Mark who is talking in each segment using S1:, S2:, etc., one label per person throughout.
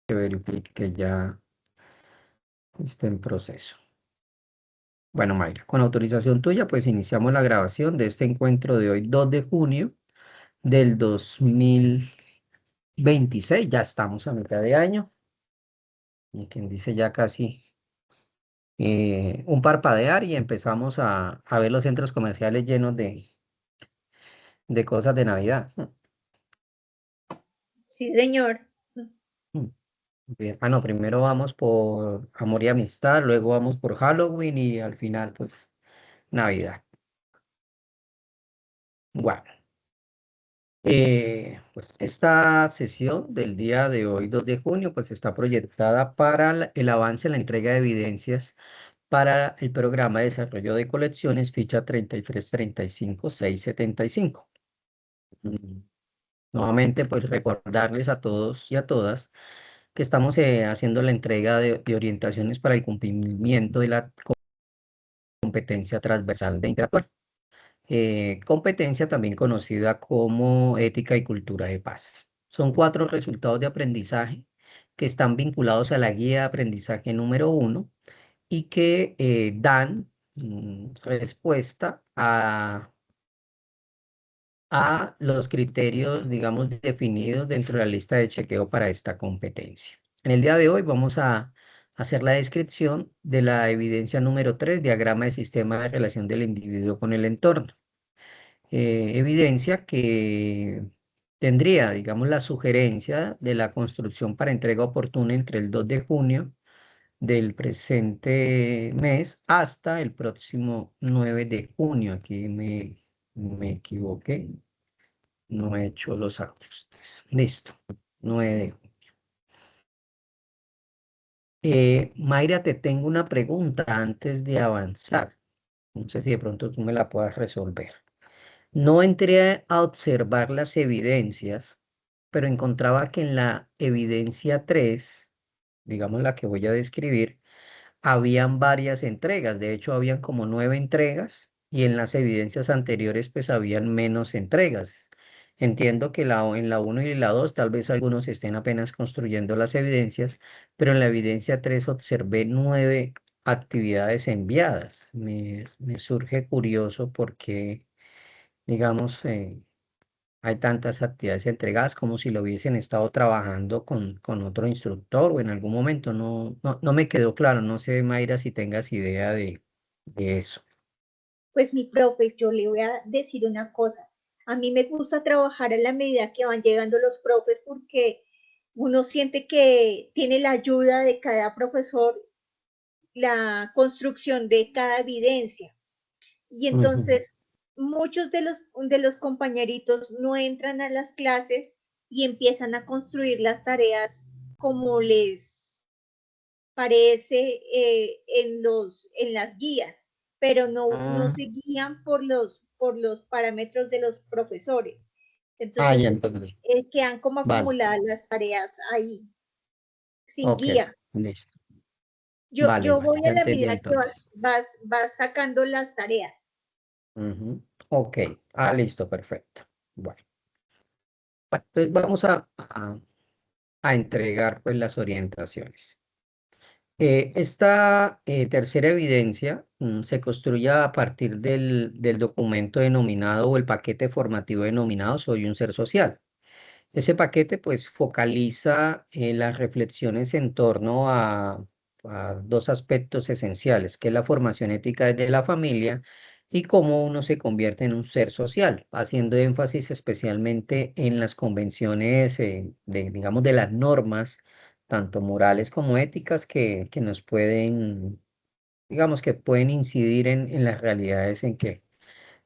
S1: que verifique que ya está en proceso. Bueno, Mayra, con autorización tuya, pues iniciamos la grabación de este encuentro de hoy, 2 de junio del 2026. Ya estamos a mitad de año, y quien dice ya casi un parpadear y empezamos a ver los centros comerciales llenos de cosas de Navidad.
S2: Sí, señor.
S1: Mm, bien. Ah, no, primero vamos por Amor y Amistad, luego vamos por Halloween y al final, pues, Navidad. Bueno, pues esta sesión del día de hoy, 2 de junio, pues está proyectada para el avance en la entrega de evidencias para el programa de desarrollo de colecciones, ficha 3335675. Mm, Nuevamente, pues recordarles a todos y a todas que estamos haciendo la entrega de orientaciones para el cumplimiento de la competencia transversal de interactuar. Competencia también conocida como ética y cultura de paz. Son 4 resultados de aprendizaje que están vinculados a la guía de aprendizaje número 1 y que dan respuesta a los criterios, digamos, definidos dentro de la lista de chequeo para esta competencia. En el día de hoy vamos a hacer la descripción de la evidencia número 3, diagrama de sistema de relación del individuo con el entorno. Evidencia que tendría, digamos, la sugerencia de la construcción para entrega oportuna entre el 2 de junio del presente mes hasta el próximo 9 de junio. Aquí me equivoqué. No he hecho los ajustes. Listo. 9 de junio. Mayra, te tengo una pregunta antes de avanzar. No sé si de pronto tú me la puedas resolver. No entré a observar las evidencias, pero encontraba que en la evidencia 3, digamos la que voy a describir, habían varias entregas. De hecho, habían como 9 entregas y en las evidencias anteriores pues habían menos entregas. Entiendo que en la uno y la 2 tal vez algunos estén apenas construyendo las evidencias, pero en la evidencia 3 observé 9 actividades enviadas. Me surge curioso porque, digamos, hay tantas actividades entregadas como si lo hubiesen estado trabajando con otro instructor o en algún momento. No me quedó claro. No sé, Mayra, si tengas idea de eso.
S2: Pues mi profe, yo le voy a decir una cosa. A mí me gusta trabajar a la medida que van llegando los profes porque uno siente que tiene la ayuda de cada profesor, la construcción de cada evidencia. Y
S1: Ujú.
S2: entonces muchos de los compañeritos no entran a las clases y empiezan a construir las tareas como les parece en las guías, pero no
S1: Ah,
S2: se guían por los parámetros de los profesores.
S1: ya
S2: Entonces,
S1: entendí.
S2: quedan como
S1: Vale.
S2: acumuladas las tareas ahí, sin
S1: Ok,
S2: guía.
S1: listo. Vale,
S2: Yo
S1: vale,
S2: voy
S1: ya
S2: a la
S1: entendí
S2: medida que
S1: entonces.
S2: vas sacando las tareas.
S1: Ujú. Ok, listo, perfecto. Bueno, entonces vamos a entregar pues las orientaciones. Esta tercera evidencia se construye a partir del documento denominado o el paquete formativo denominado Soy un ser social. Ese paquete pues focaliza las reflexiones en torno a 2 aspectos esenciales, que es la formación ética desde la familia y cómo uno se convierte en un ser social, haciendo énfasis especialmente en las convenciones digamos, de las normas, tanto morales como éticas, que nos pueden, digamos, que pueden incidir en las realidades en que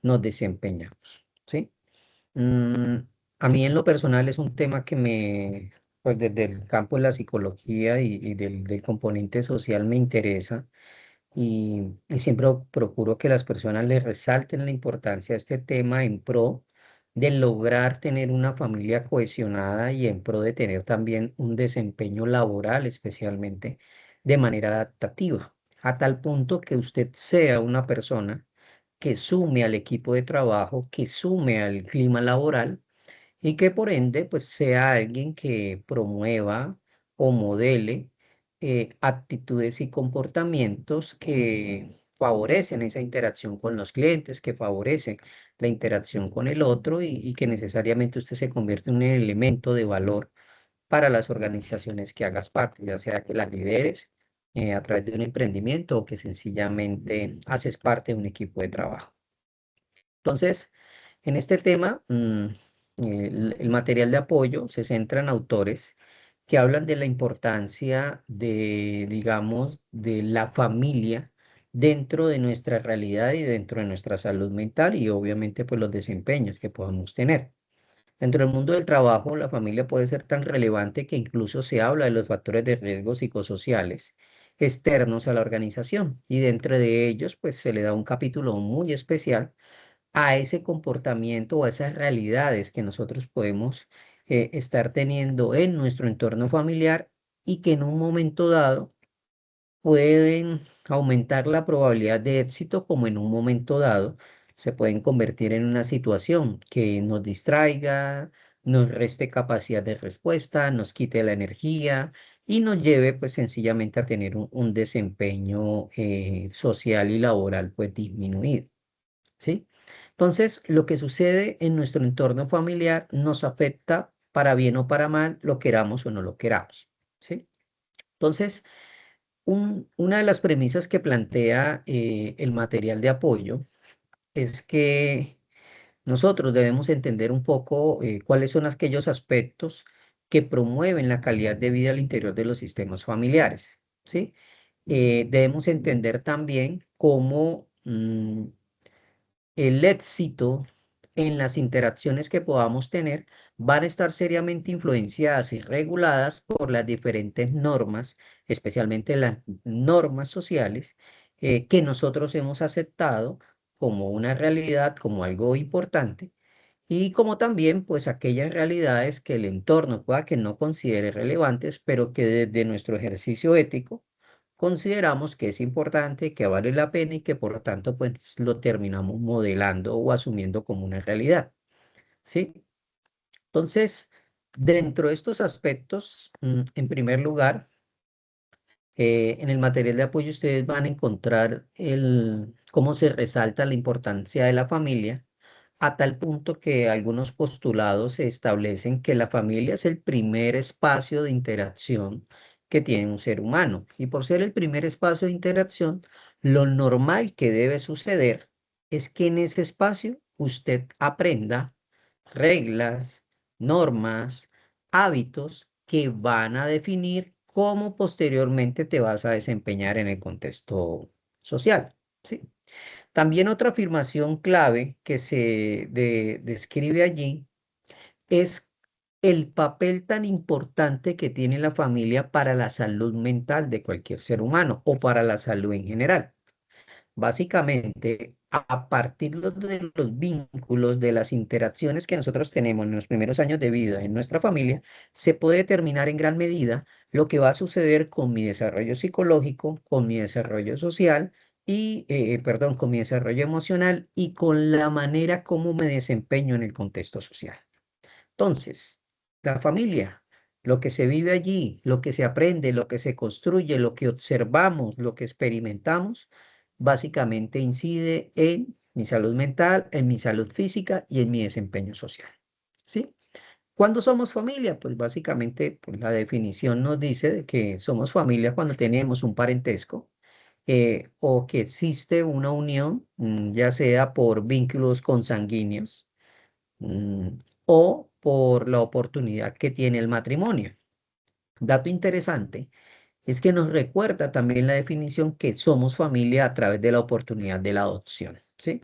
S1: nos desempeñamos, ¿sí? Mm, a mí en lo personal es un tema que pues desde el campo de la psicología y del componente social me interesa y siempre procuro que las personas le resalten la importancia de este tema en pro de lograr tener una familia cohesionada y en pro de tener también un desempeño laboral, especialmente de manera adaptativa, a tal punto que usted sea una persona que sume al equipo de trabajo, que sume al clima laboral y que por ende pues sea alguien que promueva o modele actitudes y comportamientos que favorecen esa interacción con los clientes, que favorecen la interacción con el otro y que necesariamente usted se convierte en un elemento de valor para las organizaciones que hagas parte, ya sea que las lideres a través de un emprendimiento o que sencillamente haces parte de un equipo de trabajo. Entonces, en este tema, el material de apoyo se centra en autores que hablan de la importancia de, digamos, de la familia dentro de nuestra realidad y dentro de nuestra salud mental y obviamente pues los desempeños que podamos tener. Dentro del mundo del trabajo, la familia puede ser tan relevante que incluso se habla de los factores de riesgo psicosociales externos a la organización y dentro de ellos pues se le da un capítulo muy especial a ese comportamiento o a esas realidades que nosotros podemos estar teniendo en nuestro entorno familiar y que en un momento dado pueden aumentar la probabilidad de éxito como en un momento dado se pueden convertir en una situación que nos distraiga, nos reste capacidad de respuesta, nos quite la energía y nos lleve pues sencillamente a tener un desempeño social y laboral pues disminuido. ¿Sí? Entonces, lo que sucede en nuestro entorno familiar nos afecta para bien o para mal, lo queramos o no lo queramos, ¿sí? Entonces, una de las premisas que plantea el material de apoyo es que nosotros debemos entender un poco cuáles son aquellos aspectos que promueven la calidad de vida al interior de los sistemas familiares, ¿sí? Debemos entender también cómo el éxito en las interacciones que podamos tener van a estar seriamente influenciadas y reguladas por las diferentes normas, especialmente las normas sociales, que nosotros hemos aceptado como una realidad, como algo importante, y como también pues aquellas realidades que el entorno pueda que no considere relevantes, pero que desde nuestro ejercicio ético consideramos que es importante, que vale la pena y que por lo tanto pues lo terminamos modelando o asumiendo como una realidad, ¿sí? Entonces, dentro de estos aspectos, en primer lugar, en el material de apoyo ustedes van a encontrar cómo se resalta la importancia de la familia a tal punto que algunos postulados se establecen que la familia es el primer espacio de interacción que tiene un ser humano. Y por ser el primer espacio de interacción, lo normal que debe suceder es que en ese espacio usted aprenda reglas, normas, hábitos que van a definir cómo posteriormente te vas a desempeñar en el contexto social. ¿Sí? También otra afirmación clave que se describe allí es el papel tan importante que tiene la familia para la salud mental de cualquier ser humano o para la salud en general. Básicamente, a partir de los vínculos, de las interacciones que nosotros tenemos en los primeros años de vida en nuestra familia, se puede determinar en gran medida lo que va a suceder con mi desarrollo psicológico, con mi desarrollo social y, perdón, con mi desarrollo emocional y con la manera como me desempeño en el contexto social. Entonces, la familia, lo que se vive allí, lo que se aprende, lo que se construye, lo que observamos, lo que experimentamos, básicamente incide en mi salud mental, en mi salud física y en mi desempeño social. ¿Sí? ¿Cuándo somos familia? Pues básicamente pues, la definición nos dice de que somos familia cuando tenemos un parentesco o que existe una unión, ya sea por vínculos consanguíneos mm, o por la oportunidad que tiene el matrimonio. Dato interesante es que nos recuerda también la definición que somos familia a través de la oportunidad de la adopción, ¿sí?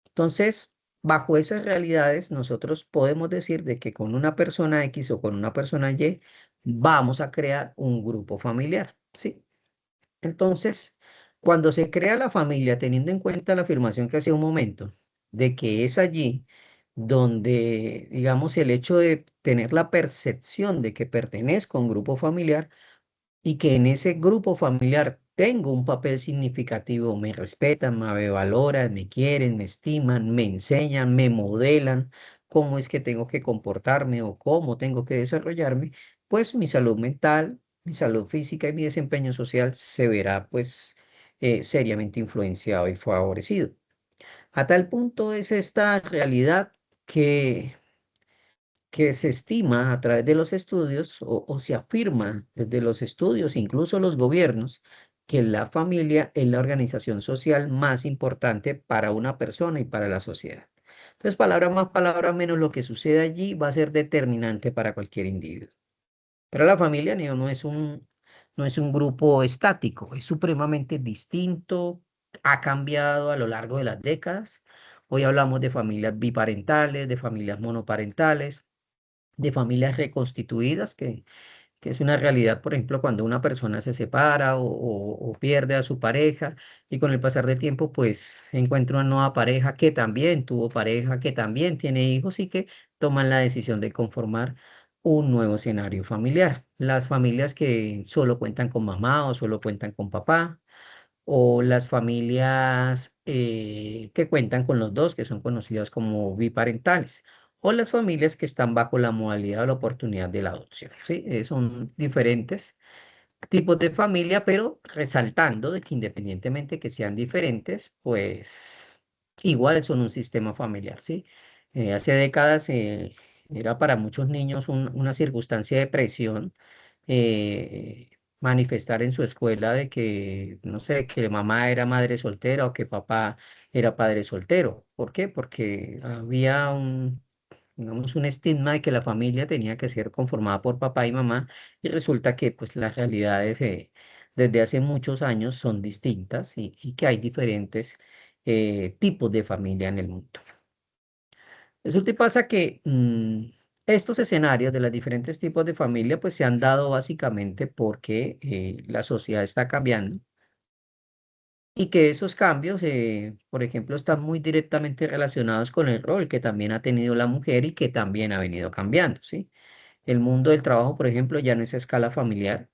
S1: Entonces, bajo esas realidades, nosotros podemos decir de que con una persona X o con una persona Y vamos a crear un grupo familiar, ¿sí? Entonces, cuando se crea la familia, teniendo en cuenta la afirmación que hacía un momento, de que es allí donde, digamos, el hecho de tener la percepción de que pertenezco a un grupo familiar y que en ese grupo familiar tengo un papel significativo, me respetan, me valoran, me quieren, me estiman, me enseñan, me modelan cómo es que tengo que comportarme o cómo tengo que desarrollarme, pues mi salud mental, mi salud física y mi desempeño social se verá pues seriamente influenciado y favorecido. A tal punto es esta realidad que que se estima a través de los estudios o se afirma desde los estudios, incluso los gobiernos, que la familia es la organización social más importante para una persona y para la sociedad. Entonces, palabra más, palabra menos, lo que sucede allí va a ser determinante para cualquier individuo. Pero la familia no es un grupo estático, es supremamente distinto, ha cambiado a lo largo de las décadas. Hoy hablamos de familias biparentales, de familias monoparentales, de familias reconstituidas, que es una realidad, por ejemplo, cuando una persona se separa o pierde a su pareja y con el pasar del tiempo, pues encuentra una nueva pareja que también tuvo pareja, que también tiene hijos y que toman la decisión de conformar un nuevo escenario familiar. Las familias que solo cuentan con mamá o solo cuentan con papá, o las familias que cuentan con los dos, que son conocidas como biparentales, o las familias que están bajo la modalidad o la oportunidad de la adopción, ¿sí? Son diferentes tipos de familia, pero resaltando de que independientemente que sean diferentes, pues igual son un sistema familiar, ¿sí? Hace décadas era para muchos niños una circunstancia de presión eh, manifestar en su escuela de que, no sé, que mamá era madre soltera o que papá era padre soltero. ¿Por qué? Porque había digamos, un estigma de que la familia tenía que ser conformada por papá y mamá y resulta que pues las realidades desde hace muchos años son distintas y que hay diferentes tipos de familia en el mundo. Resulta y pasa que estos escenarios de los diferentes tipos de familia pues se han dado básicamente porque la sociedad está cambiando y que esos cambios, por ejemplo, están muy directamente relacionados con el rol que también ha tenido la mujer y que también ha venido cambiando, ¿sí? El mundo del trabajo, por ejemplo, ya no es a escala familiar,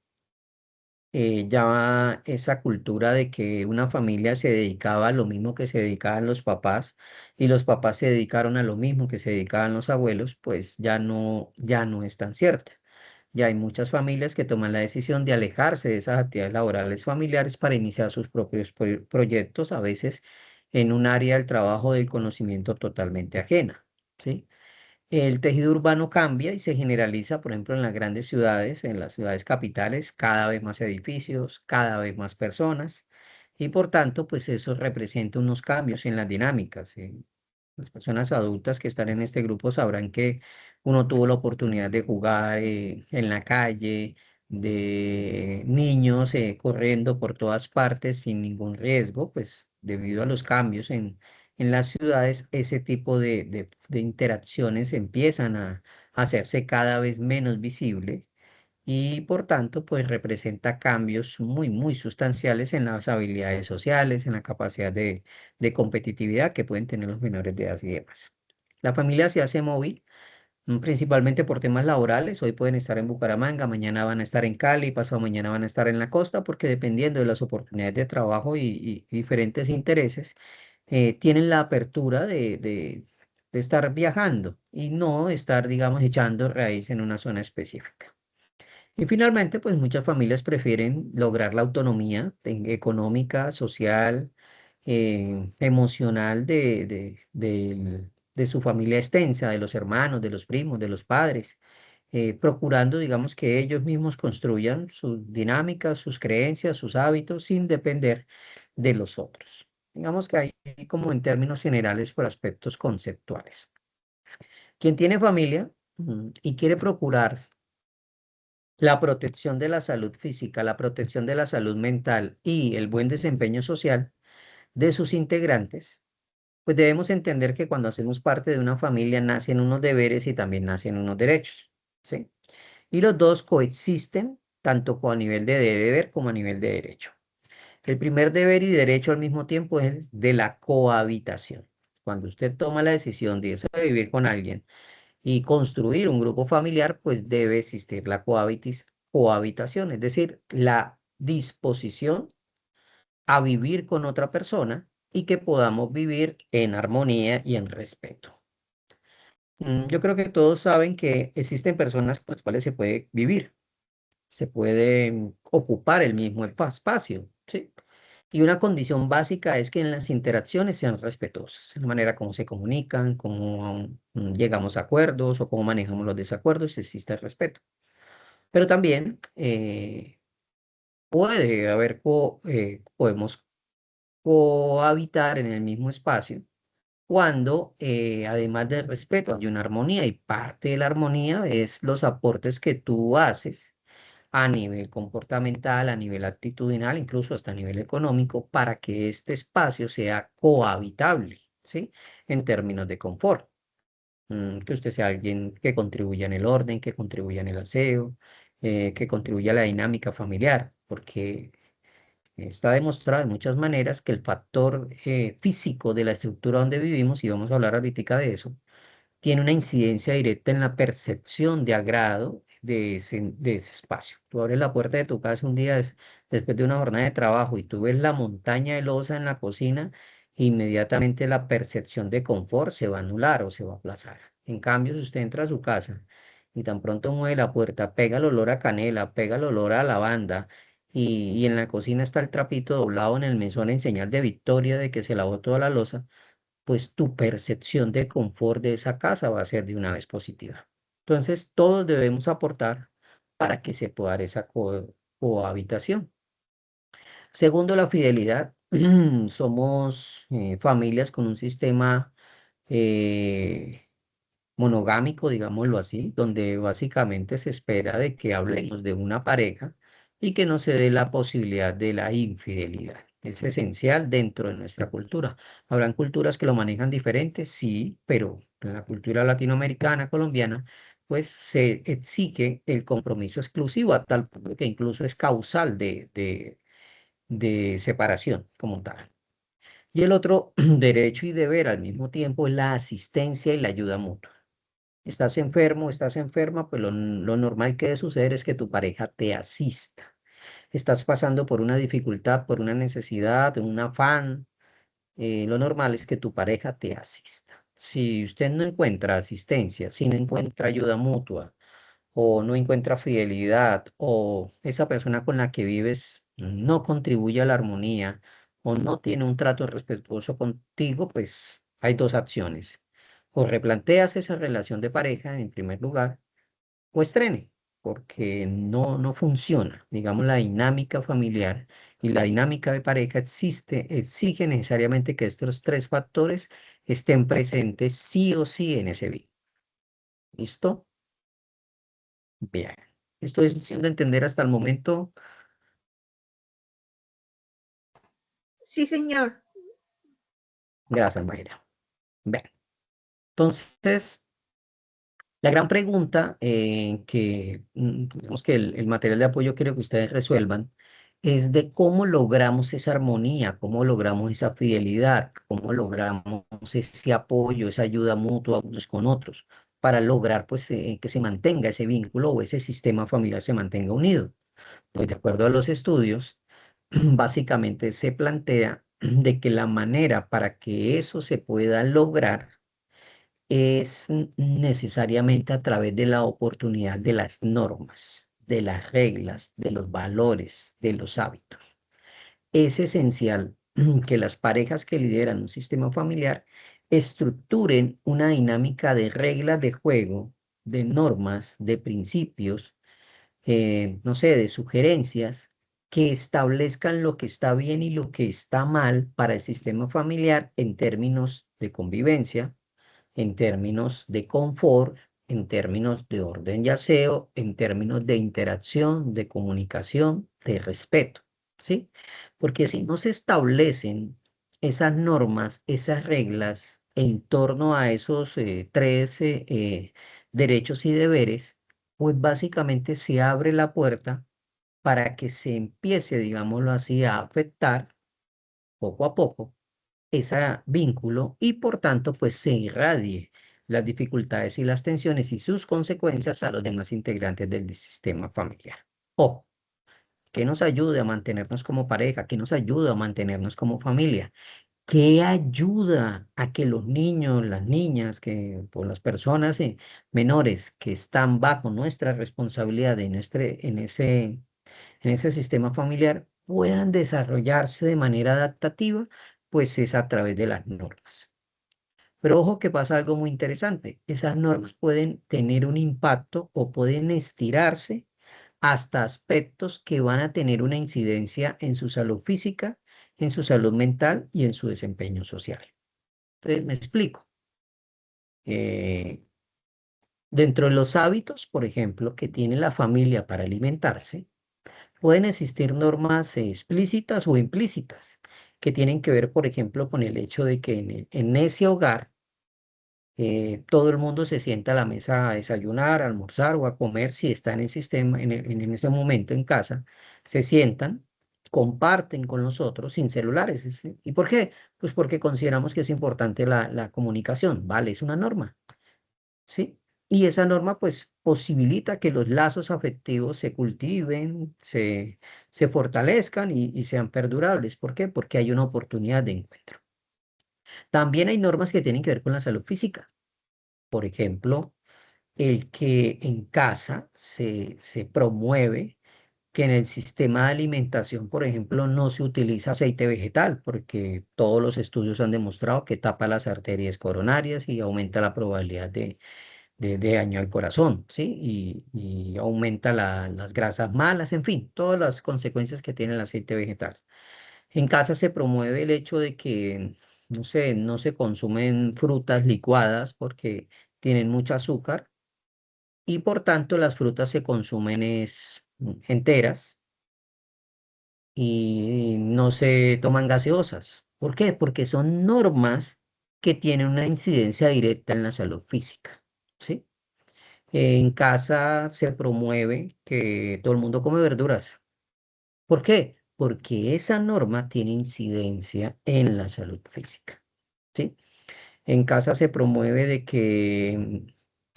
S1: ya esa cultura de que una familia se dedicaba a lo mismo que se dedicaban los papás y los papás se dedicaron a lo mismo que se dedicaban los abuelos, pues ya no es tan cierta. Ya hay muchas familias que toman la decisión de alejarse de esas actividades laborales familiares para iniciar sus propios proyectos, a veces en un área del trabajo del conocimiento totalmente ajena, ¿sí? El tejido urbano cambia y se generaliza, por ejemplo, en las grandes ciudades, en las ciudades capitales, cada vez más edificios, cada vez más personas, y por tanto, pues eso representa unos cambios en las dinámicas. Las personas adultas que están en este grupo sabrán que uno tuvo la oportunidad de jugar en la calle, de niños corriendo por todas partes sin ningún riesgo, pues debido a los cambios en las ciudades, ese tipo de interacciones empiezan a hacerse cada vez menos visibles y por tanto, pues representa cambios muy sustanciales en las habilidades sociales, en la capacidad de competitividad que pueden tener los menores de edad y demás. La familia se hace móvil, principalmente por temas laborales. Hoy pueden estar en Bucaramanga, mañana van a estar en Cali, pasado mañana van a estar en la costa, porque dependiendo de las oportunidades de trabajo y diferentes intereses, tienen la apertura de estar viajando y no estar, digamos, echando raíz en una zona específica. Y finalmente, pues muchas familias prefieren lograr la autonomía económica, social, emocional de su familia extensa, de los hermanos, de los primos, de los padres, procurando, digamos, que ellos mismos construyan sus dinámicas, sus creencias, sus hábitos, sin depender de los otros. Digamos que hay como en términos generales por aspectos conceptuales. Quien tiene familia y quiere procurar la protección de la salud física, la protección de la salud mental y el buen desempeño social de sus integrantes, pues debemos entender que cuando hacemos parte de una familia nacen unos deberes y también nacen unos derechos, ¿sí? Y los dos coexisten tanto a nivel de deber como a nivel de derecho. El primer deber y derecho al mismo tiempo es de la cohabitación. Cuando usted toma la decisión de irse a vivir con alguien y construir un grupo familiar, pues debe existir la cohabitación, es decir, la disposición a vivir con otra persona y que podamos vivir en armonía y en respeto. Yo creo que todos saben que existen personas con las cuales se puede vivir, se puede ocupar el mismo espacio, ¿sí? Y una condición básica es que en las interacciones sean respetuosas, en la manera como se comunican, cómo llegamos a acuerdos o cómo manejamos los desacuerdos, existe el respeto. Pero también puede haber, podemos cohabitar en el mismo espacio cuando además del respeto hay una armonía y parte de la armonía es los aportes que tú haces a nivel comportamental, a nivel actitudinal, incluso hasta a nivel económico, para que este espacio sea cohabitable, ¿sí? En términos de confort. Que usted sea alguien que contribuya en el orden, que contribuya en el aseo, que contribuya a la dinámica familiar, porque está demostrado de muchas maneras que el factor físico de la estructura donde vivimos, y vamos a hablar ahorita de eso, tiene una incidencia directa en la percepción de agrado de ese espacio. Tú abres la puerta de tu casa un día después de una jornada de trabajo y tú ves la montaña de loza en la cocina, inmediatamente la percepción de confort se va a anular o se va a aplazar. En cambio, si usted entra a su casa y tan pronto mueve la puerta, pega el olor a canela, pega el olor a lavanda, y en la cocina está el trapito doblado en el mesón en señal de victoria de que se lavó toda la loza, pues tu percepción de confort de esa casa va a ser de una vez positiva. Entonces, todos debemos aportar para que se pueda dar esa cohabitación. Segundo, la fidelidad. Somos familias con un sistema eh, monogámico, digámoslo así, donde básicamente se espera de que hablemos de una pareja y que no se dé la posibilidad de la infidelidad. Es esencial dentro de nuestra cultura. ¿Habrán culturas que lo manejan diferente? Sí, pero en la cultura latinoamericana, colombiana, pues se exige el compromiso exclusivo a tal punto que incluso es causal de separación como tal. Y el otro derecho y deber al mismo tiempo es la asistencia y la ayuda mutua. Estás enfermo, estás enferma, pues lo normal que debe suceder es que tu pareja te asista. Estás pasando por una dificultad, por una necesidad, un afán, lo normal es que tu pareja te asista. Si usted no encuentra asistencia, si no encuentra ayuda mutua, o no encuentra fidelidad, o esa persona con la que vives no contribuye a la armonía, o no tiene un trato respetuoso contigo, pues hay dos acciones. O replanteas esa relación de pareja en primer lugar, o estrene, porque no funciona. Digamos, la dinámica familiar y la dinámica de pareja exige necesariamente que estos tres factores estén presentes sí o sí en ese vínculo. ¿Listo? Bien. Estoy haciendo entender hasta el momento.
S2: Sí, señor.
S1: Gracias, Mayra. Bien. Entonces, la gran pregunta que, digamos que el material de apoyo quiero que ustedes resuelvan es de cómo logramos esa armonía, cómo logramos esa fidelidad, cómo logramos ese apoyo, esa ayuda mutua unos con otros, para lograr pues, que se mantenga ese vínculo o ese sistema familiar se mantenga unido. Pues de acuerdo a los estudios, básicamente se plantea de que la manera para que eso se pueda lograr es necesariamente a través de la oportunidad de las normas, de las reglas, de los valores, de los hábitos. Es esencial que las parejas que lideran un sistema familiar estructuren una dinámica de reglas de juego, de normas, de principios, no sé, de sugerencias que establezcan lo que está bien y lo que está mal para el sistema familiar en términos de convivencia, en términos de confort, en términos de orden y aseo, en términos de interacción, de comunicación, de respeto, ¿sí? Porque si no se establecen esas normas, esas reglas en torno a esos tres derechos y deberes, pues básicamente se abre la puerta para que se empiece, digámoslo así, a afectar poco a poco ese vínculo y por tanto pues se irradie las dificultades y las tensiones y sus consecuencias a los demás integrantes del sistema familiar. O que nos ayude a mantenernos como pareja, que nos ayude a mantenernos como familia, ¿Qué ayuda a que los niños, las niñas, que, por las personas menores que están bajo nuestra responsabilidad en ese sistema familiar puedan desarrollarse de manera adaptativa? Pues es a través de las normas. Pero ojo que pasa algo muy interesante. Esas normas pueden tener un impacto o pueden estirarse hasta aspectos que van a tener una incidencia en su salud física, en su salud mental y en su desempeño social. Entonces, me explico. Eh, Dentro de los hábitos, por ejemplo, que tiene la familia para alimentarse, pueden existir normas explícitas o implícitas que tienen que ver, por ejemplo, con el hecho de que en ese hogar todo el mundo se sienta a la mesa a desayunar, a almorzar o a comer si está en el sistema, en ese momento en casa, se sientan, comparten con los otros sin celulares. ¿Y por qué? Pues porque consideramos que es importante la comunicación, ¿vale? Es una norma, ¿sí? Y esa norma pues posibilita que los lazos afectivos se cultiven, se fortalezcan y sean perdurables. ¿Por qué? Porque hay una oportunidad de encuentro. También hay normas que tienen que ver con la salud física. Por ejemplo, el que en casa se promueve que en el sistema de alimentación, por ejemplo, no se utiliza aceite vegetal, porque todos los estudios han demostrado que tapa las arterias coronarias y aumenta la probabilidad de daño al corazón, ¿sí? Y aumenta las grasas malas, en fin, todas las consecuencias que tiene el aceite vegetal. En casa se promueve el hecho de que, no sé, no se consumen frutas licuadas porque tienen mucho azúcar y por tanto las frutas se consumen enteras y no se toman gaseosas. ¿Por qué? Porque son normas que tienen una incidencia directa en la salud física, ¿sí? En casa se promueve que todo el mundo come verduras. ¿Por qué? Porque esa norma tiene incidencia en la salud física, ¿sí? En casa se promueve de que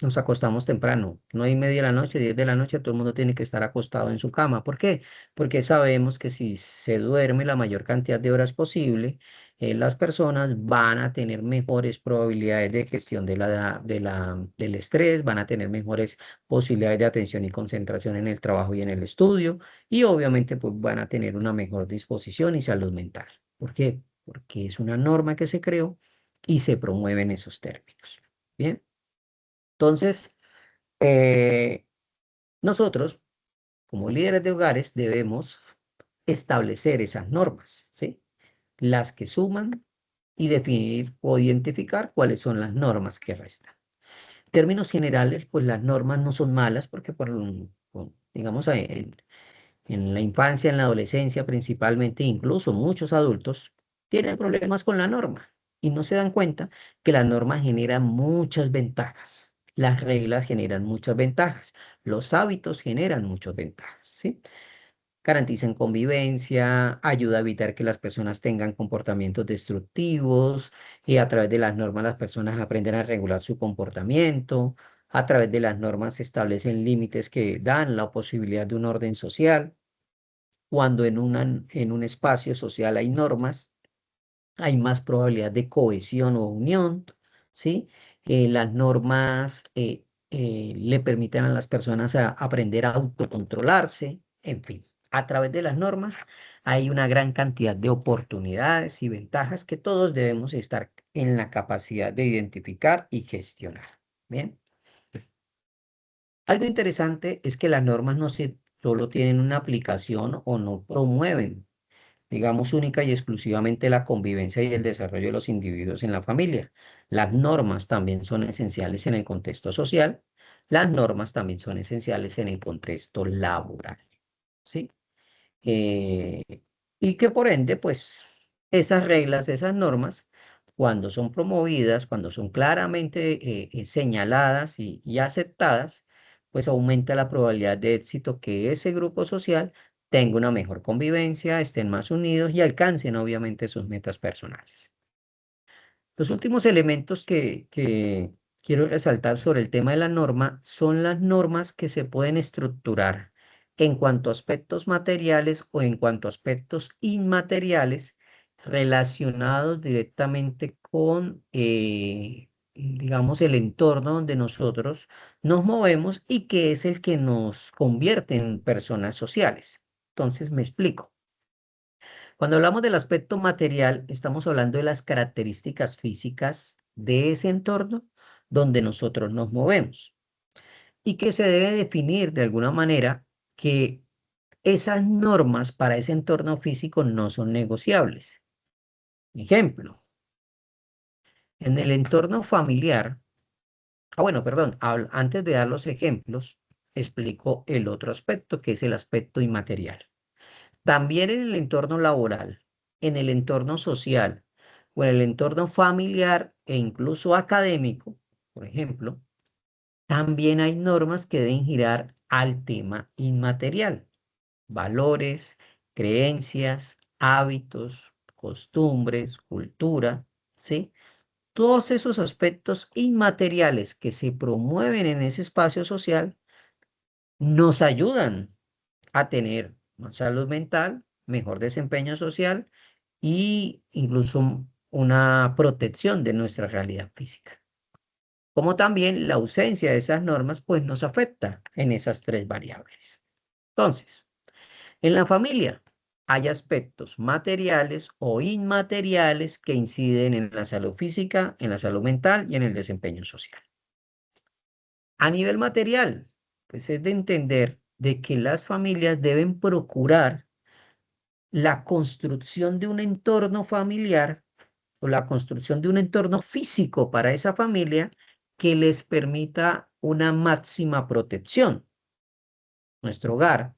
S1: nos acostamos temprano, 9:30 de la noche, 10 de la noche, todo el mundo tiene que estar acostado en su cama. ¿Por qué? Porque sabemos que si se duerme la mayor cantidad de horas posible, las personas van a tener mejores probabilidades de gestión del estrés, van a tener mejores posibilidades de atención y concentración en el trabajo y en el estudio, y obviamente pues van a tener una mejor disposición y salud mental. ¿Por qué? Porque es una norma que se creó y se promueven esos términos. Bien, entonces, eh, nosotros, como líderes de hogares, debemos establecer esas normas, ¿sí? Las que suman y definir o identificar cuáles son las normas que restan. En términos generales, pues las normas no son malas porque, digamos, en la infancia, en la adolescencia principalmente, incluso muchos adultos tienen problemas con la norma y no se dan cuenta que la norma genera muchas ventajas. Las reglas generan muchas ventajas. Los hábitos generan muchas ventajas, ¿sí? Garantizan convivencia, ayuda a evitar que las personas tengan comportamientos destructivos y a través de las normas las personas aprenden a regular su comportamiento. A través de las normas se establecen límites que dan la posibilidad de un orden social. Cuando en un espacio social hay normas, hay más probabilidad de cohesión o unión, ¿sí? Las normas le permiten a las personas aprender a autocontrolarse, en fin. A través de las normas hay una gran cantidad de oportunidades y ventajas que todos debemos estar en la capacidad de identificar y gestionar. Bien. Algo interesante es que las normas no solo tienen una aplicación o no promueven, digamos, única y exclusivamente la convivencia y el desarrollo de los individuos en la familia. Las normas también son esenciales en el contexto social. Las normas también son esenciales en el contexto laboral, ¿sí? Eh, y que por ende, pues, esas reglas, esas normas, cuando son promovidas, cuando son claramente señaladas y aceptadas, pues aumenta la probabilidad de éxito que ese grupo social tenga una mejor convivencia, estén más unidos y alcancen obviamente sus metas personales. Los últimos elementos que quiero resaltar sobre el tema de la norma son las normas que se pueden estructurar en cuanto a aspectos materiales o en cuanto a aspectos inmateriales relacionados directamente con, digamos, el entorno donde nosotros nos movemos y que es el que nos convierte en personas sociales. Entonces, me explico. Cuando hablamos del aspecto material, estamos hablando de las características físicas de ese entorno donde nosotros nos movemos y que se debe definir de alguna manera que esas normas para ese entorno físico no son negociables. Ejemplo, en el entorno familiar, bueno, perdón, antes de dar los ejemplos, explico el otro aspecto, que es el aspecto inmaterial. También en el entorno laboral, en el entorno social o en el entorno familiar e incluso académico, por ejemplo, también hay normas que deben girar al tema inmaterial, valores, creencias, hábitos, costumbres, cultura, ¿sí? Todos esos aspectos inmateriales que se promueven en ese espacio social nos ayudan a tener más salud mental, mejor desempeño social y incluso una protección de nuestra realidad física. Como también la ausencia de esas normas pues nos afecta en esas tres variables. Entonces, en la familia hay aspectos materiales o inmateriales que inciden en la salud física, en la salud mental y en el desempeño social. A nivel material, pues es de entender de que las familias deben procurar la construcción de un entorno familiar o la construcción de un entorno físico para esa familia que les permita una máxima protección. Nuestro hogar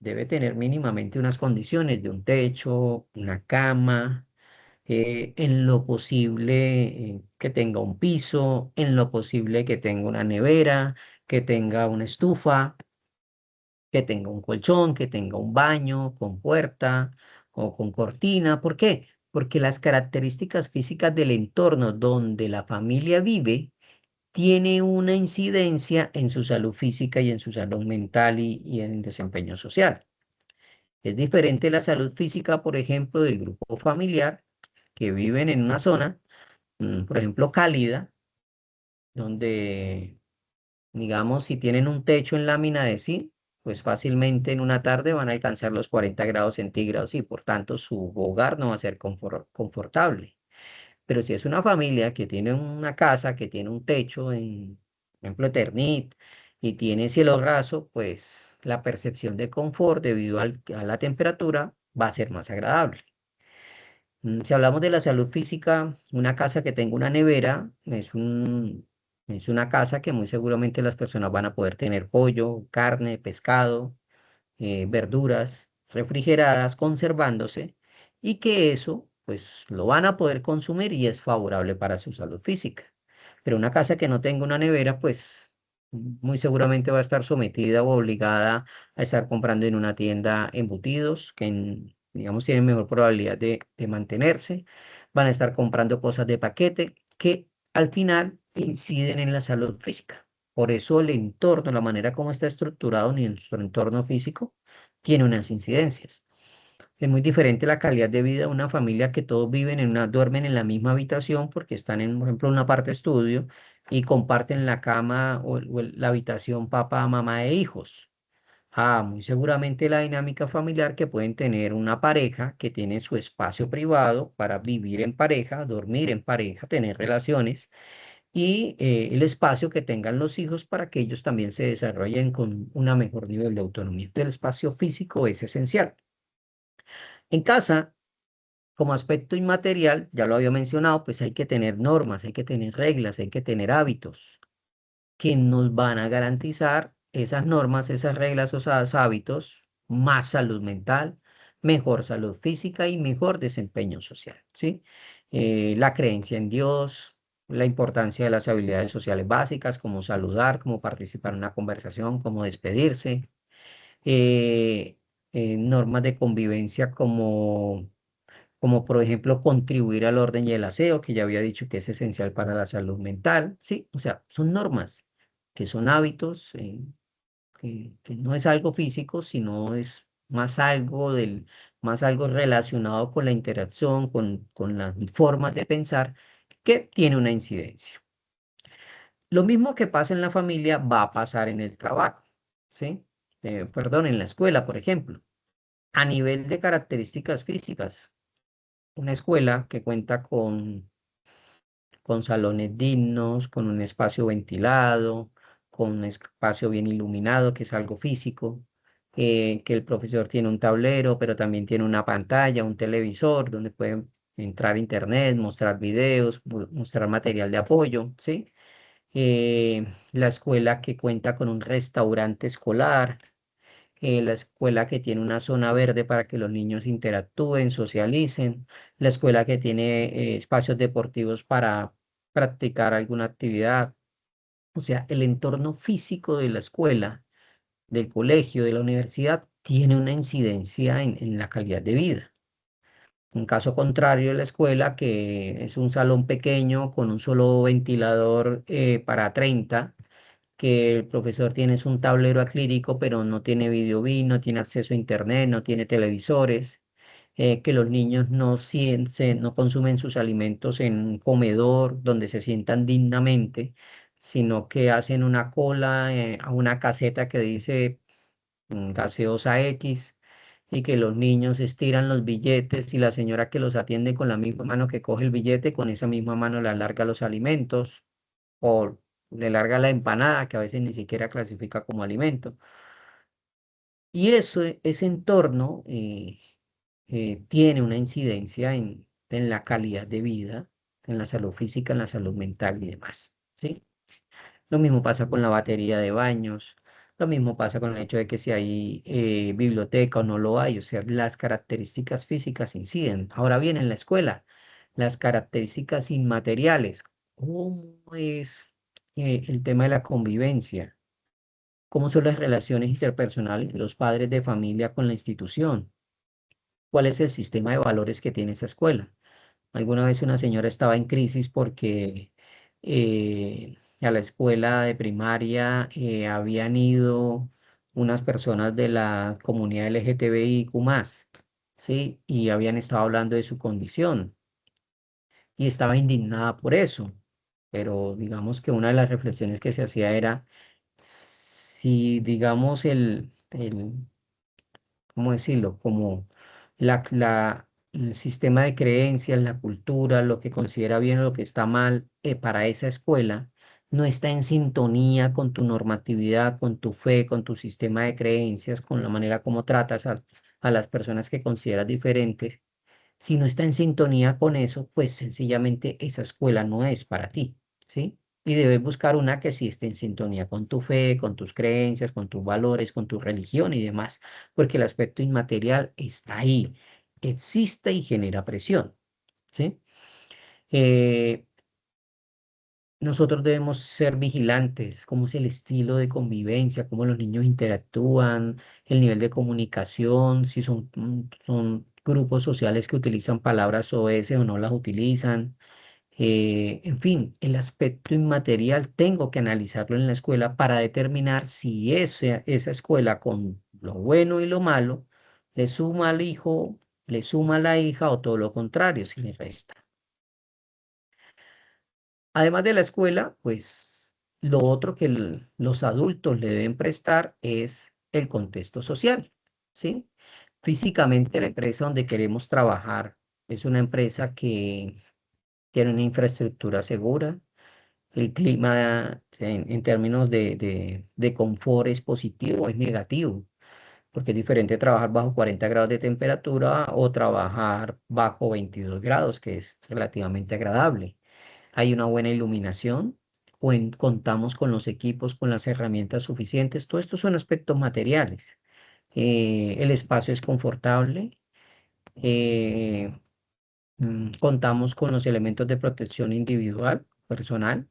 S1: debe tener mínimamente unas condiciones de un techo, una cama, en lo posible que tenga un piso, en lo posible que tenga una nevera, que tenga una estufa, que tenga un colchón, que tenga un baño con puerta o con cortina. ¿Por qué? Porque las características físicas del entorno donde la familia vive tiene una incidencia en su salud física y en su salud mental y en desempeño social. Es diferente la salud física, por ejemplo, del grupo familiar que viven en una zona, por ejemplo, cálida, donde, digamos, si tienen un techo en lámina de zinc, pues fácilmente en una tarde van a alcanzar los 40 grados centígrados y por tanto su hogar no va a ser confortable. Pero si es una familia que tiene una casa, que tiene un techo en, por ejemplo, Eternit y tiene cielo raso, pues la percepción de confort debido a la temperatura va a ser más agradable. Si hablamos de la salud física, una casa que tenga una nevera es una casa que muy seguramente las personas van a poder tener pollo, carne, pescado, verduras refrigeradas, conservándose, y que eso, pues, lo van a poder consumir y es favorable para su salud física. Pero una casa que no tenga una nevera, pues, muy seguramente va a estar sometida o obligada a estar comprando en una tienda embutidos digamos, tienen mejor probabilidad de mantenerse. Van a estar comprando cosas de paquete que al final inciden en la salud física. Por eso el entorno, la manera como está estructurado en nuestro entorno físico, tiene unas incidencias. Es muy diferente la calidad de vida de una familia que todos duermen en la misma habitación porque están en, por ejemplo, una parte estudio y comparten la cama la habitación papá, mamá e hijos. Muy seguramente la dinámica familiar que pueden tener una pareja que tiene su espacio privado para vivir en pareja, dormir en pareja, tener relaciones y el espacio que tengan los hijos para que ellos también se desarrollen con un mejor nivel de autonomía. Entonces, el espacio físico es esencial. En casa, como aspecto inmaterial, ya lo había mencionado, pues hay que tener normas, hay que tener reglas, hay que tener hábitos que nos van a garantizar esas normas, esas reglas, esos hábitos, más salud mental, mejor salud física y mejor desempeño social, ¿sí? La creencia en Dios, la importancia de las habilidades sociales básicas, como saludar, como participar en una conversación, como despedirse, eh, normas de convivencia como por ejemplo contribuir al orden y el aseo, que ya había dicho que es esencial para la salud mental, ¿sí? O sea, son normas que son hábitos, que no es algo físico, sino es más algo más algo relacionado con la interacción, con las formas de pensar, que tiene una incidencia. Lo mismo que pasa en la familia va a pasar en el trabajo, ¿sí? Perdón, en la escuela, por ejemplo. A nivel de características físicas, una escuela que cuenta con salones dignos, con un espacio ventilado, con un espacio bien iluminado, que es algo físico, que el profesor tiene un tablero, pero también tiene una pantalla, un televisor, donde pueden entrar internet, mostrar videos, mostrar material de apoyo, ¿sí? La escuela que cuenta con un restaurante escolar, la escuela que tiene una zona verde para que los niños interactúen, socialicen, la escuela que tiene espacios deportivos para practicar alguna actividad. O sea, el entorno físico de la escuela, del colegio, de la universidad, tiene una incidencia en la calidad de vida. Un caso contrario, la escuela, que es un salón pequeño con un solo ventilador para 30, que el profesor tiene es un tablero acrílico, pero no tiene videobeam, no tiene acceso a internet, no tiene televisores, que los niños no consumen sus alimentos en un comedor donde se sientan dignamente, sino que hacen una cola a una caseta que dice gaseosa X, y que los niños estiran los billetes y la señora que los atiende con la misma mano que coge el billete, con esa misma mano le alarga los alimentos o le larga la empanada, que a veces ni siquiera clasifica como alimento. Y eso, ese entorno tiene una incidencia en la calidad de vida, en la salud física, en la salud mental y demás, ¿sí? Lo mismo pasa con la batería de baños, lo mismo pasa con el hecho de que si hay biblioteca o no lo hay, o sea, las características físicas inciden. Ahora bien, en la escuela, las características inmateriales, ¿cómo es el tema de la convivencia? ¿Cómo son las relaciones interpersonales de los padres de familia con la institución? ¿Cuál es el sistema de valores que tiene esa escuela? Alguna vez una señora estaba en crisis porque a la escuela de primaria habían ido unas personas de la comunidad LGTBIQ+, ¿sí? Y habían estado hablando de su condición y estaba indignada por eso. Pero digamos que una de las reflexiones que se hacía era, si digamos ¿cómo decirlo? Como el sistema de creencias, la cultura, lo que considera bien o lo que está mal para esa escuela, no está en sintonía con tu normatividad, con tu fe, con tu sistema de creencias, con la manera como tratas a las personas que consideras diferentes. Si no está en sintonía con eso, pues sencillamente esa escuela no es para ti, ¿sí? Y debes buscar una que sí esté en sintonía con tu fe, con tus creencias, con tus valores, con tu religión y demás, porque el aspecto inmaterial está ahí, existe y genera presión, ¿sí? Eh, Nosotros debemos ser vigilantes, cómo es el estilo de convivencia, cómo los niños interactúan, el nivel de comunicación, si son grupos sociales que utilizan palabras OS o no las utilizan. En fin, el aspecto inmaterial tengo que analizarlo en la escuela para determinar si esa escuela con lo bueno y lo malo le suma al hijo, le suma a la hija o todo lo contrario, si le resta. Además de la escuela, pues lo otro que los adultos le deben prestar es el contexto social, ¿sí? Físicamente la empresa donde queremos trabajar es una empresa que tiene una infraestructura segura, el clima en términos de confort es positivo, es negativo, porque es diferente trabajar bajo 40 grados de temperatura o trabajar bajo 22 grados, que es relativamente agradable. Hay una buena iluminación, contamos con los equipos, con las herramientas suficientes. Todo esto son aspectos materiales. El espacio es confortable. eh, Contamos con los elementos de protección individual, personal.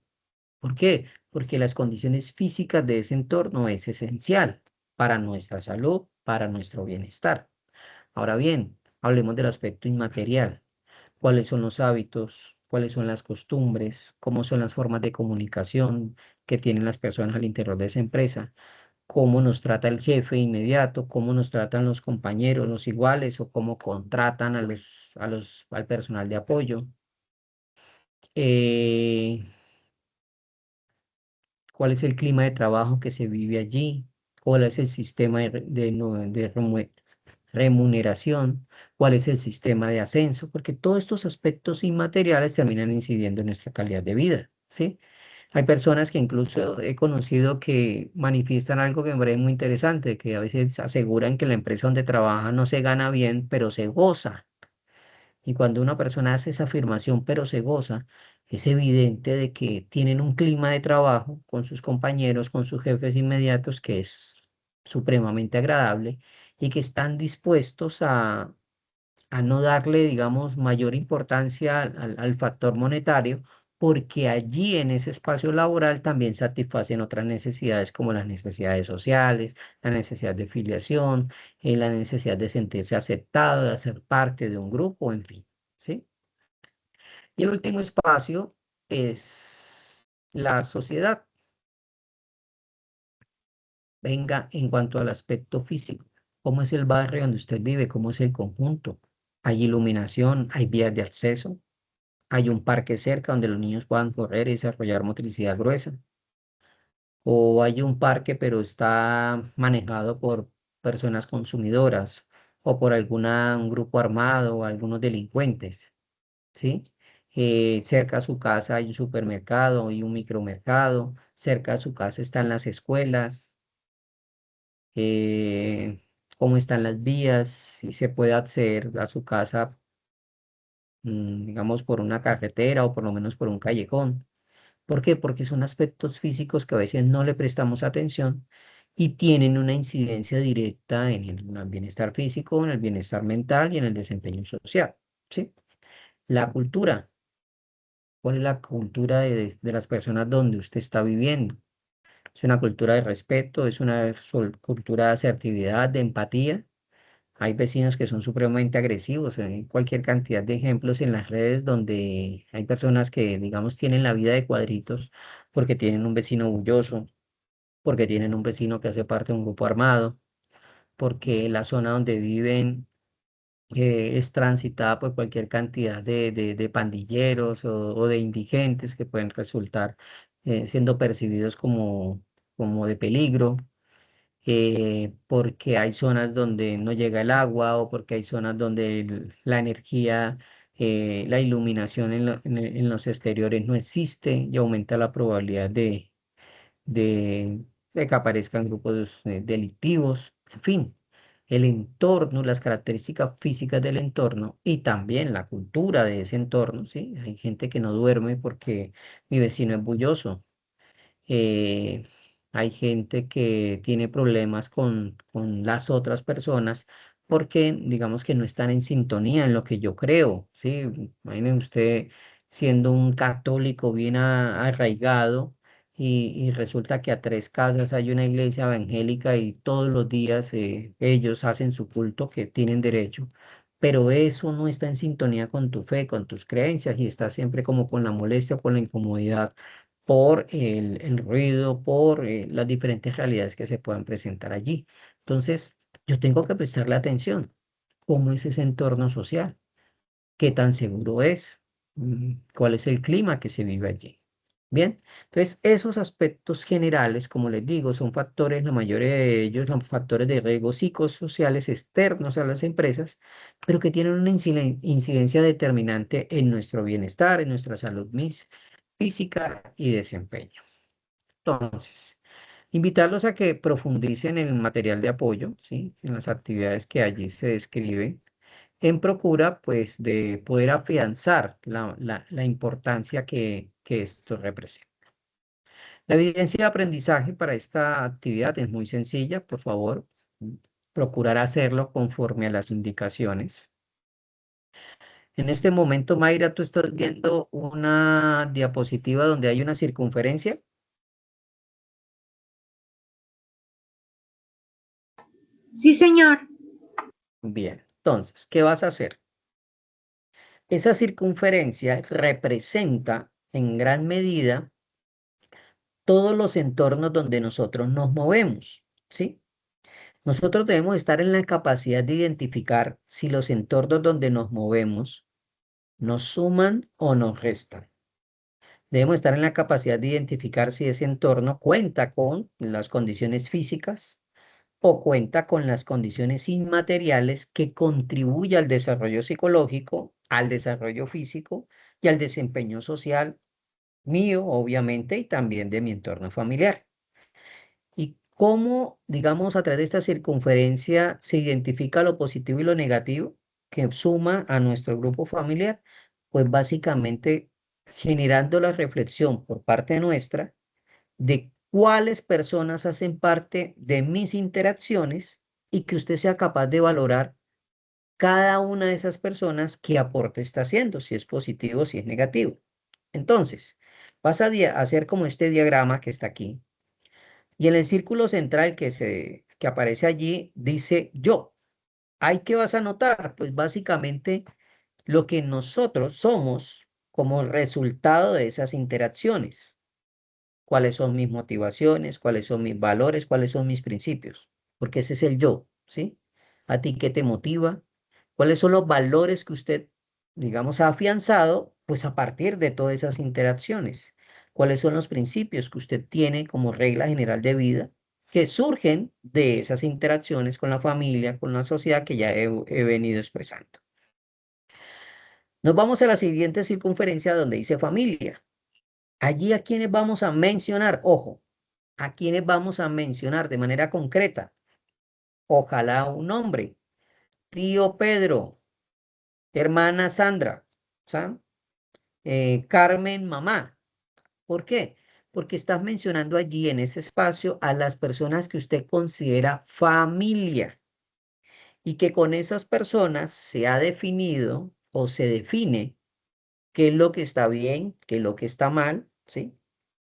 S1: ¿Por qué? Porque las condiciones físicas de ese entorno es esencial para nuestra salud, para nuestro bienestar. Ahora bien, hablemos del aspecto inmaterial. ¿Cuáles son los hábitos? ¿Cuáles son las costumbres? ¿Cómo son las formas de comunicación que tienen las personas al interior de esa empresa? cómo nos trata el jefe inmediato, cómo nos tratan los compañeros, los iguales, o cómo contratan al personal de apoyo. Eh, ¿Cuál es el clima de trabajo que se vive allí? ¿Cuál es el sistema de remuneración? ¿Cuál es el sistema de ascenso? Porque todos estos aspectos inmateriales terminan incidiendo en nuestra calidad de vida, ¿sí? Hay personas que incluso he conocido que manifiestan algo que me parece muy interesante, que a veces aseguran que la empresa donde trabaja no se gana bien, pero se goza. Y cuando una persona hace esa afirmación, pero se goza, es evidente de que tienen un clima de trabajo con sus compañeros, con sus jefes inmediatos, que es supremamente agradable y que están dispuestos a no darle, digamos, mayor importancia al factor monetario, porque allí en ese espacio laboral también satisfacen otras necesidades como las necesidades sociales, la necesidad de filiación, la necesidad de sentirse aceptado, de hacer parte de un grupo, en fin, ¿sí? Y el último espacio es la sociedad. Venga, en cuanto al aspecto físico, ¿cómo es el barrio donde usted vive? ¿Cómo es el conjunto? ¿Hay iluminación? ¿Hay vías de acceso? ¿Hay un parque cerca donde los niños puedan correr y desarrollar motricidad gruesa? ¿O hay un parque pero está manejado por personas consumidoras o por un grupo armado o algunos delincuentes? ¿Sí? Cerca a su casa hay un supermercado y un micromercado, cerca a su casa están las escuelas, cómo están las vías, si se puede acceder a su casa, digamos, por una carretera o por lo menos por un callejón. ¿Por qué? Porque son aspectos físicos que a veces no le prestamos atención y tienen una incidencia directa en el bienestar físico, en el bienestar mental y en el desempeño social, ¿sí? La cultura. ¿Cuál es la cultura de las personas donde usted está viviendo? Es una cultura de respeto, es una cultura de asertividad, de empatía. Hay vecinos que son supremamente agresivos. Hay cualquier cantidad de ejemplos en las redes donde hay personas que, digamos, tienen la vida de cuadritos porque tienen un vecino bulloso, porque tienen un vecino que hace parte de un grupo armado, porque la zona donde viven es transitada por cualquier cantidad de pandilleros o de indigentes que pueden resultar siendo percibidos como de peligro, porque hay zonas donde no llega el agua o porque hay zonas donde la energía, la iluminación en los exteriores no existe y aumenta la probabilidad de, de que aparezcan grupos delictivos, en fin, el entorno, las características físicas del entorno y también la cultura de ese entorno, ¿sí? Hay gente que no duerme porque mi vecino es bulloso. eh, Hay gente que tiene problemas con las otras personas porque digamos que no están en sintonía en lo que yo creo, ¿sí? Imagine usted siendo un católico bien arraigado y resulta que a 3 casas hay una iglesia evangélica y todos los días ellos hacen su culto que tienen derecho. Pero eso no está en sintonía con tu fe, con tus creencias y está siempre como con la molestia o con la incomodidad por el ruido, por las diferentes realidades que se puedan presentar allí. Entonces, yo tengo que prestarle atención. ¿Cómo es ese entorno social? ¿Qué tan seguro es? ¿Cuál es el clima que se vive allí? Bien, entonces esos aspectos generales, como les digo, son factores, la mayoría de ellos son factores de riesgo psicosociales externos a las empresas, pero que tienen una incidencia determinante en nuestro bienestar, en nuestra salud física y desempeño. Entonces, invitarlos a que profundicen en el material de apoyo, ¿sí? En las actividades que allí se describen, en procura, pues, de poder afianzar la importancia que esto representa. La evidencia de aprendizaje para esta actividad es muy sencilla, por favor, procurar hacerlo conforme a las indicaciones. En este momento, Mayra, tú estás viendo una diapositiva donde hay una circunferencia.
S2: Sí, señor.
S1: Bien, entonces, ¿qué vas a hacer? Esa circunferencia representa en gran medida todos los entornos donde nosotros nos movemos. ¿sí? Nosotros debemos estar en la capacidad de identificar si los entornos donde nos movemos nos suman o nos restan. Debemos estar en la capacidad de identificar si ese entorno cuenta con las condiciones físicas o cuenta con las condiciones inmateriales que contribuyen al desarrollo psicológico, al desarrollo físico y al desempeño social mío, obviamente, y también de mi entorno familiar. Y cómo, digamos, a través de esta circunferencia se identifica lo positivo y lo negativo que suma a nuestro grupo familiar, pues básicamente generando la reflexión por parte nuestra de cuáles personas hacen parte de mis interacciones y que usted sea capaz de valorar cada una de esas personas qué aporte está haciendo, si es positivo o si es negativo. Entonces, vas a hacer como este diagrama que está aquí y en el círculo central que aparece allí dice yo. ¿Ahí qué vas a notar? Pues básicamente lo que nosotros somos como resultado de esas interacciones. ¿Cuáles son mis motivaciones? ¿Cuáles son mis valores? ¿Cuáles son mis principios? Porque ese es el yo, ¿sí? ¿A ti qué te motiva? ¿Cuáles son los valores que usted, digamos, ha afianzado? Pues a partir de todas esas interacciones. ¿Cuáles son los principios que usted tiene como regla general de vida que surgen de esas interacciones con la familia, con la sociedad que ya he venido expresando? Nos vamos a la siguiente circunferencia donde dice familia. Allí a quienes vamos a mencionar, ojo, a quienes vamos a mencionar de manera concreta. Ojalá un nombre. Tío Pedro, hermana Sandra, ¿sa? Carmen, mamá. ¿Por qué? Porque estás mencionando allí en ese espacio a las personas que usted considera familia y que con esas personas se ha definido o se define qué es lo que está bien, qué es lo que está mal, ¿sí?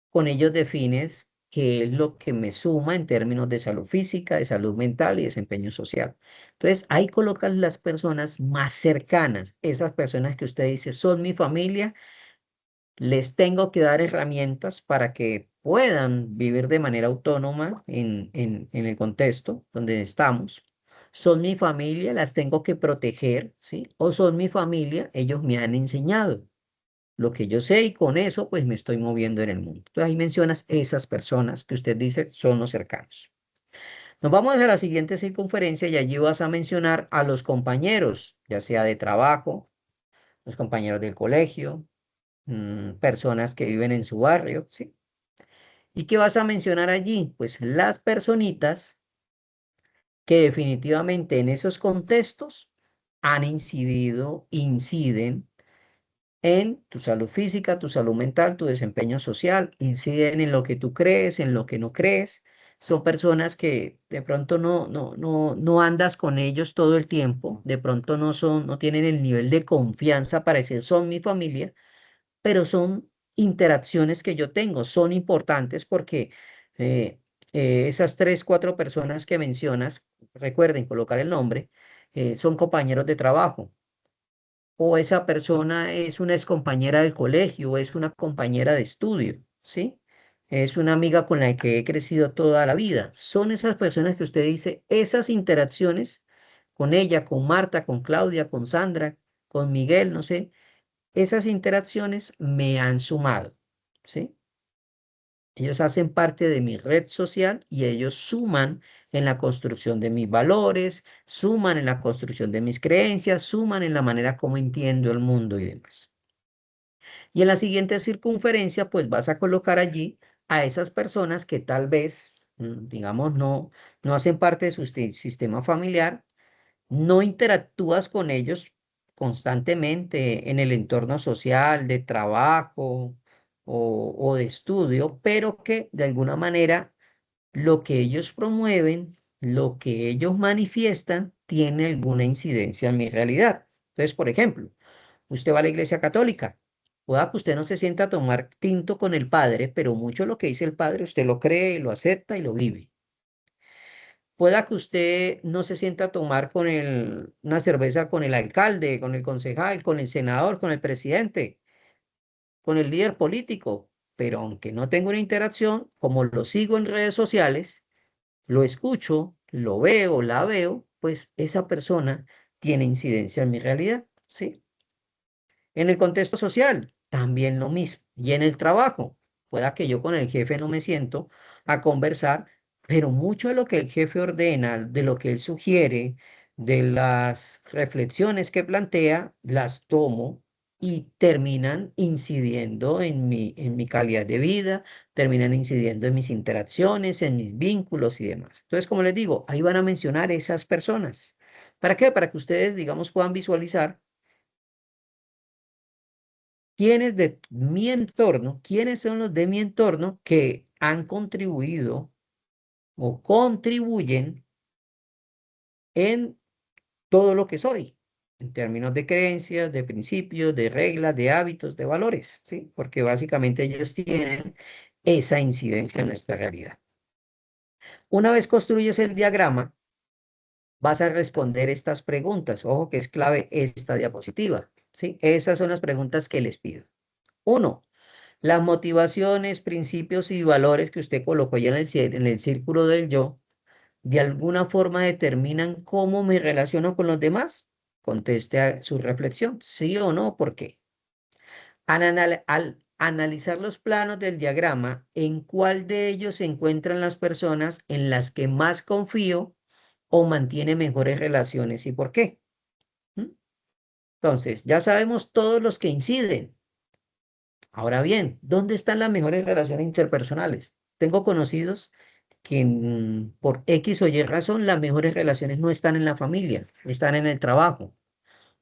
S1: Con ellos defines qué es lo que me suma en términos de salud física, de salud mental y desempeño social. Entonces, ahí colocas las personas más cercanas, esas personas que usted dice son mi familia, les tengo que dar herramientas para que puedan vivir de manera autónoma en el contexto donde estamos. Son mi familia, las tengo que proteger, ¿sí? O son mi familia, ellos me han enseñado lo que yo sé y con eso pues me estoy moviendo en el mundo. Entonces ahí mencionas esas personas que usted dice son los cercanos. Nos vamos a la siguiente circunferencia y allí vas a mencionar a los compañeros, ya sea de trabajo, los compañeros del colegio, personas que viven en su barrio, ¿sí? ¿Y qué vas a mencionar allí? Pues las personitas que definitivamente en esos contextos han incidido, inciden en tu salud física, tu salud mental, tu desempeño social, inciden en lo que tú crees, en lo que no crees. Son personas que de pronto no andas con ellos todo el tiempo, de pronto no tienen el nivel de confianza para decir son mi familia, pero son interacciones que yo tengo, son importantes porque eh, esas tres, cuatro personas que mencionas, recuerden colocar el nombre, son compañeros de trabajo o esa persona es una excompañera del colegio, o es una compañera de estudio, ¿sí? Es una amiga con la que he crecido toda la vida. Son esas personas que usted dice, esas interacciones con ella, con Marta, con Claudia, con Sandra, con Miguel, no sé, esas interacciones me han sumado, ¿sí? Ellos hacen parte de mi red social y ellos suman en la construcción de mis valores, suman en la construcción de mis creencias, suman en la manera como entiendo el mundo y demás. Y en la siguiente circunferencia, pues vas a colocar allí a esas personas que tal vez, digamos, no hacen parte de su sistema familiar, no interactúas con ellos constantemente en el entorno social, de trabajo o de estudio, pero que de alguna manera lo que ellos promueven, lo que ellos manifiestan, tiene alguna incidencia en mi realidad. Entonces, por ejemplo, usted va a la iglesia católica. Pueda que usted no se sienta a tomar tinto con el padre, pero mucho lo que dice el padre usted lo cree, lo acepta y lo vive. Pueda que usted no se sienta a tomar una cerveza con el alcalde, con el concejal, con el senador, con el presidente, con el líder político, pero aunque no tenga una interacción, como lo sigo en redes sociales, lo escucho, lo veo, la veo, pues esa persona tiene incidencia en mi realidad, ¿sí? En el contexto social, también lo mismo. Y en el trabajo, pueda que yo con el jefe no me siento a conversar, pero mucho de lo que el jefe ordena, de lo que él sugiere, de las reflexiones que plantea, las tomo y terminan incidiendo en mi calidad de vida, terminan incidiendo en mis interacciones, en mis vínculos y demás. Entonces, como les digo, ahí van a mencionar esas personas. ¿Para qué? Para que ustedes, digamos, puedan visualizar quiénes de mi entorno, quiénes son los de mi entorno que han contribuido o contribuyen en todo lo que soy, en términos de creencias, de principios, de reglas, de hábitos, de valores, ¿sí? Porque básicamente ellos tienen esa incidencia en nuestra realidad. Una vez construyes el diagrama, vas a responder estas preguntas. Ojo que es clave esta diapositiva, ¿sí? Esas son las preguntas que les pido. Uno, las motivaciones, principios y valores que usted colocó ya en el círculo del yo, ¿de alguna forma determinan cómo me relaciono con los demás? Conteste a su reflexión, sí o no, ¿por qué? Al analizar los planos del diagrama, ¿en cuál de ellos se encuentran las personas en las que más confío o mantiene mejores relaciones y por qué? ¿Mm? Entonces, ya sabemos todos los que inciden. Ahora bien, ¿dónde están las mejores relaciones interpersonales? Tengo conocidos que por X o Y razón las mejores relaciones no están en la familia, están en el trabajo.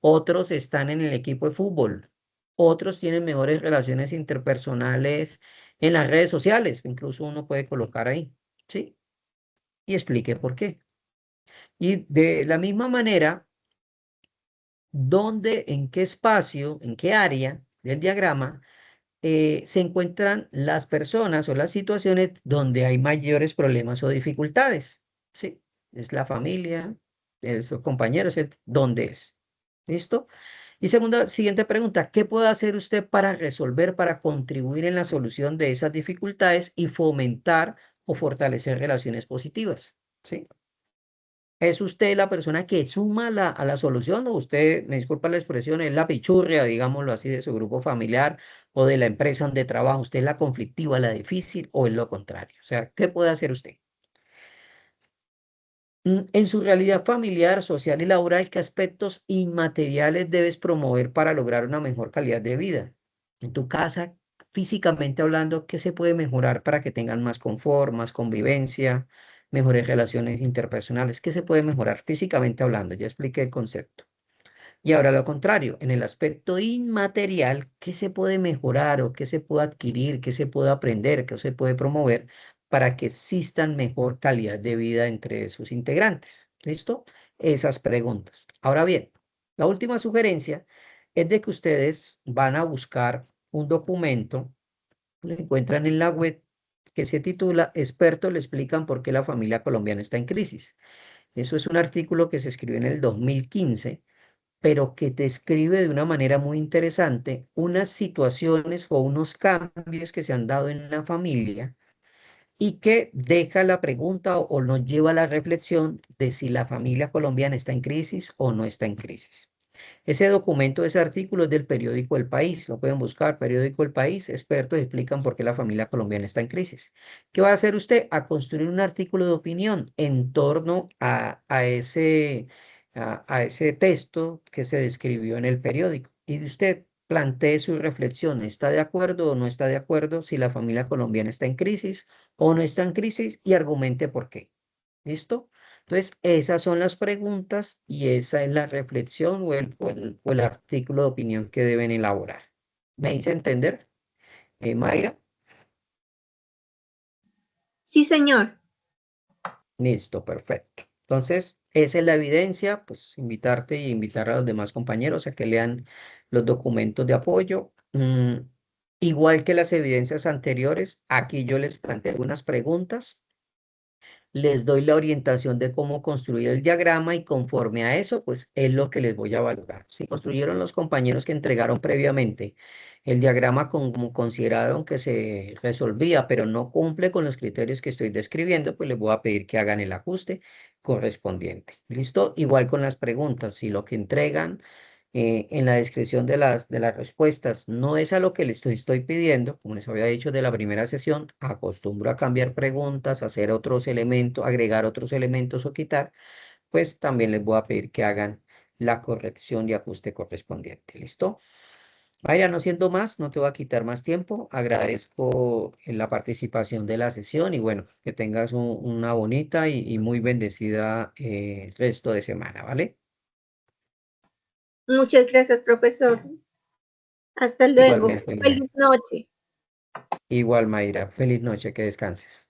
S1: Otros están en el equipo de fútbol. Otros tienen mejores relaciones interpersonales en las redes sociales. Incluso uno puede colocar ahí, ¿sí? Y explique por qué. Y de la misma manera, ¿dónde, en qué espacio, en qué área del diagrama se encuentran las personas o las situaciones donde hay mayores problemas o dificultades? Sí, es la familia, es los compañeros, ¿dónde es? ¿Listo? Y segunda, siguiente pregunta, ¿qué puede hacer usted para resolver, para contribuir en la solución de esas dificultades y fomentar o fortalecer relaciones positivas? ¿Sí? ¿Es usted la persona que suma a la solución o usted, me disculpa la expresión, es la pichurria, digámoslo así, de su grupo familiar o de la empresa donde trabaja? ¿Usted es la conflictiva, la difícil o es lo contrario? O sea, ¿qué puede hacer usted? En su realidad familiar, social y laboral, ¿qué aspectos inmateriales debes promover para lograr una mejor calidad de vida? En tu casa, físicamente hablando, ¿qué se puede mejorar para que tengan más confort, más convivencia, mejores relaciones interpersonales? ¿Qué se puede mejorar físicamente hablando? Ya expliqué el concepto. Y ahora lo contrario, en el aspecto inmaterial, ¿qué se puede mejorar o qué se puede adquirir, qué se puede aprender, qué se puede promover para que existan mejor calidad de vida entre sus integrantes? ¿Listo? Esas preguntas. Ahora bien, la última sugerencia es de que ustedes van a buscar un documento, lo encuentran en la web, que se titula Expertos le explican por qué la familia colombiana está en crisis. Eso es un artículo que se escribió en el 2015, pero que describe de una manera muy interesante unas situaciones o unos cambios que se han dado en la familia y que deja la pregunta o nos lleva a la reflexión de si la familia colombiana está en crisis o no está en crisis. Ese documento, ese artículo es del periódico El País, lo pueden buscar, periódico El País, expertos explican por qué la familia colombiana está en crisis. ¿Qué va a hacer usted? A construir un artículo de opinión en torno a ese texto que se describió en el periódico. Y usted plantee su reflexión, ¿está de acuerdo o no está de acuerdo si la familia colombiana está en crisis o no está en crisis? Y argumente por qué. ¿Listo? Entonces, esas son las preguntas y esa es la reflexión o el artículo de opinión que deben elaborar. ¿Me hice entender, Mayra?
S2: Sí, señor.
S1: Listo, perfecto. Entonces, esa es la evidencia, pues invitarte y invitar a los demás compañeros a que lean los documentos de apoyo. Igual que las evidencias anteriores, aquí yo les planteo unas preguntas. les doy la orientación de cómo construir el diagrama y conforme a eso, pues es lo que les voy a valorar. Si construyeron los compañeros que entregaron previamente el diagrama como consideraron que se resolvía, pero no cumple con los criterios que estoy describiendo, pues les voy a pedir que hagan el ajuste correspondiente. ¿Listo? Igual con las preguntas, si lo que entregan en la descripción de las respuestas no es a lo que les estoy pidiendo, como les había dicho de la primera sesión, acostumbro a cambiar preguntas, hacer otros elementos, agregar otros elementos o quitar, pues también les voy a pedir que hagan la corrección y ajuste correspondiente. ¿Listo? Mayra, no siendo más, no te voy a quitar más tiempo. Agradezco la participación de la sesión y bueno, que tengas una bonita y muy bendecida resto de semana, ¿vale?
S2: Muchas gracias, profesor. Hasta luego.
S1: Igualmente, Mayra.
S2: Feliz noche.
S1: Igual, Mayra. Feliz noche, que descanses.